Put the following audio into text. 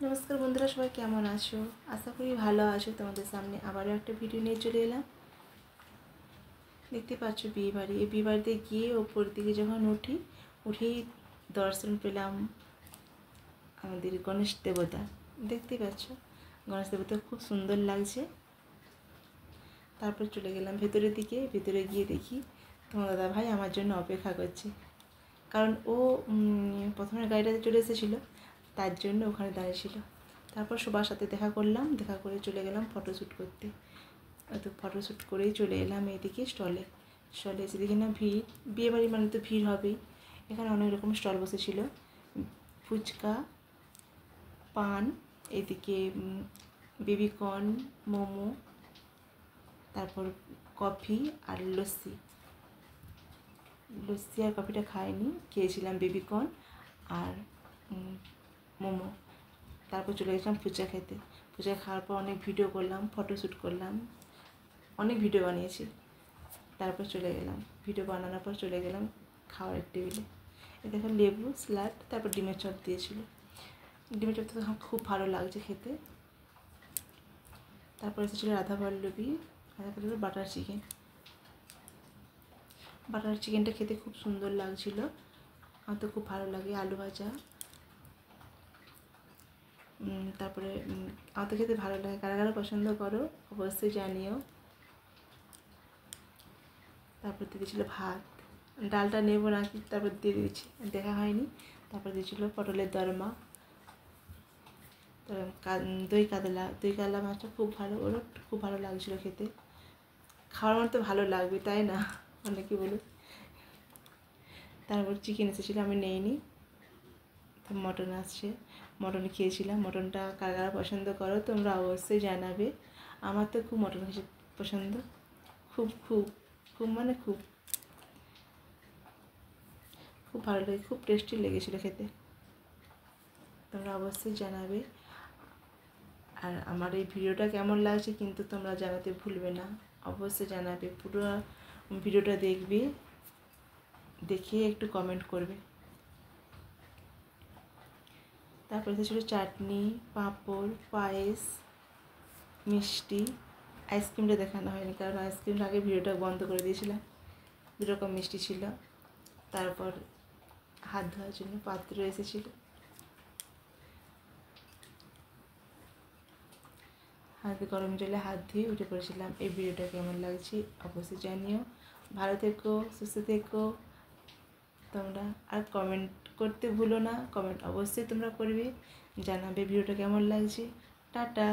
নমস্কার বন্ধুরা, সবাই কেমন আছো? আশা করি ভালো আছো। তোমাদের সামনে আবারও একটা ভিডিও নিয়ে চলে এলাম। দেখতে পাচ্ছ বিয়েবাড়ি। এই বিয়েবাড়িতে গিয়ে ওপর দিকে যখন উঠেই দর্শন পেলাম আমাদের গণেশ দেবতা। দেখতে পাচ্ছ গণেশ দেবতা খুব সুন্দর লাগছে। তারপর চলে গেলাম ভেতরের দিকে। ভেতরে গিয়ে দেখি তোমার দাদা ভাই আমার জন্য অপেক্ষা করছে, কারণ ও প্রথমে গাড়িটাতে চলে এসেছিলো, তার জন্য ওখানে দাঁড়িয়েছিল। তারপর সবার সাথে দেখা করলাম, দেখা করে চলে গেলাম ফটোশ্যুট করতে। তো ফটোশ্যুট করেই চলে এলাম এদিকে স্টলে এসে দেখি না ভিড়। বিয়েবাড়ি মানে তো ভিড় হবেই। এখানে অনেক রকম স্টল বসেছিল, ফুচকা, পান, এদিকে বেবিকর্ন, মোমো, তারপর কফি আর লস্যি আর কফিটা খাইনি, খেয়েছিলাম বেবিকর্ন আর মোমো। তারপর চলে গেছিলাম ফুচকা খেতে। ফুচকা খাওয়ার পর অনেক ভিডিও করলাম, ফটোশ্যুট করলাম, অনেক ভিডিও বানিয়েছি। তারপর চলে গেলাম, ভিডিও বানানোর পর চলে গেলাম খাওয়ার টেবিলে। দেখো লেবু, স্যালাড, তারপর ডিমের চপ দিয়েছিল। ডিমের চপ তো খুব ভালো লাগছে খেতে। তারপর এসেছিলো রাধাবল্লভী বাটার চিকেন। বাটার চিকেনটা খেতে খুব সুন্দর লাগছিল, আমার তো খুব ভালো লাগে। আলু ভাজা, তারপরে আমার তো খেতে ভালো লাগে। কারা কারা পছন্দ করো অবশ্যই জানিও। তারপর দিয়ে দিয়েছিলো ভাত, ডালটা নেবো নাকি তারপর দিয়ে দিয়েছি, দেখা হয়নি। তারপর দিয়েছিলো পটলের দরমা, দই কাতলা মাছটা খুব ভালো, ওরও খুব ভালো লাগছিলো খেতে। খাওয়ার মতো ভালো লাগবে তাই না, অনেকে বলুক। তারপর চিকেন এসেছিলো, আমি নেইনি। মটন আসছে, মটন খেয়েছিলাম। মটনটা কারা কারা পছন্দ করো তোমরা অবশ্যই জানাবে। আমার তো খুব মটন খেতে পছন্দ, খুব খুব খুব মানে খুব খুব ভালো লাগে, খুব টেস্টি লেগেছিলো খেতে। তোমরা অবশ্যই জানাবে। আর আমার এই ভিডিওটা কেমন লাগছে কিন্তু তোমরা জানাতে ভুলবে না, অবশ্যই জানাবে। পুরো ভিডিওটা দেখবে, দেখে একটু কমেন্ট করবে। তারপরে এসেছিলো চাটনি, পাঁপড়, পায়েস, মিষ্টি। আইসক্রিমটা দেখানো হয়নি, কারণ আইসক্রিমটা আগে ভিডিওটা বন্ধ করে দিয়েছিলাম। দুরকম মিষ্টি ছিল। তারপর হাত ধোয়ার জন্য পাত্র এসেছিলো, হাতে গরম জলে হাত ধুয়ে উঠে পড়েছিলাম। এই ভিডিওটা কেমন লাগছে অবশ্যই জানিও। ভালো থেকো, সুস্থ থেকো তোমরা। আর কমেন্ট করতে ভুলো না, কমেন্ট অবশ্যই তোমরা করবে, জানাবে ভিডিওটা কেমন লাগছে। টাটা।